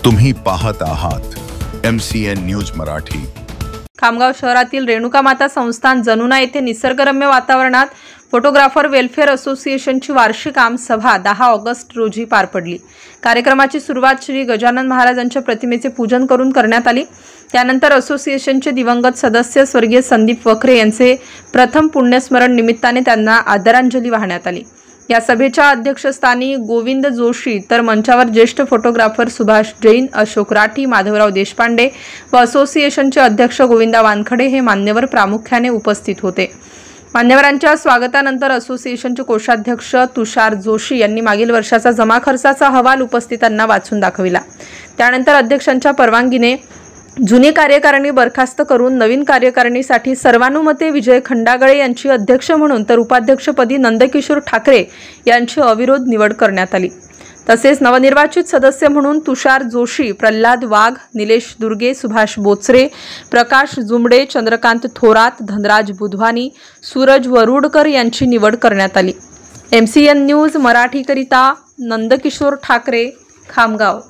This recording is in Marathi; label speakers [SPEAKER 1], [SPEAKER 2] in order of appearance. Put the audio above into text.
[SPEAKER 1] तुम्ही पाहत आहात MCN न्यूज मराठी।
[SPEAKER 2] खामगाव शहरातील रेणुका माता संस्थान जनुना येथे निसर्गरम्य वातावरणात फोटोग्राफर वेलफेअर असोसिएशनची वार्षिक आमसभा 10 ऑगस्ट रोजी पार पडली। कार्यक्रमाची सुरुवात श्री गजानन महाराजांच्या प्रतिमेचे पूजन करून करण्यात आली। त्यानंतर असोसिएशनचे दिवंगत सदस्य स्वर्गीय संदीप वखरे यांचे प्रथम पुण्यस्मरण निमित्ताने त्यांना आदरांजली वाहण्यात आली। या सभेच्या अध्यक्षस्थानी गोविंद जोशी तर मंचावर ज्येष्ठ फोटोग्राफर सुभाष जैन, अशोक राठी, माधवराव देशपांडे व असोसिएशनचे अध्यक्ष गोविंदा वानखडे हे मान्यवर प्रामुख्याने उपस्थित होते। मान्यवरांच्या स्वागतानंतर असोसिएशनचे कोषाध्यक्ष तुषार जोशी यांनी मागील वर्षाचा जमा खर्चाचा अहवाल उपस्थितांना वाचून दाखविला। त्यानंतर अध्यक्षांच्या परवानगीने जुनी कार्यकारिणी बरखास्त करून नवीन कार्यकारिणीसाठी सर्वानुमते विजय खंडागळे यांची अध्यक्ष म्हणून तर उपाध्यक्षपदी नंदकिशोर ठाकरे यांची अविरोध निवड करण्यात आली। तसेच नवनिर्वाचित सदस्य म्हणून तुषार जोशी, प्रल्हाद वाघ, निलेश दुर्गे, सुभाष बोचरे, प्रकाश जुमडे, चंद्रकांत थोरात, धनराज बुधवानी, सूरज वरुडकर यांची निवड करण्यात आली। MCN न्यूज मराठीकरिता नंदकिशोर ठाकरे, खामगाव।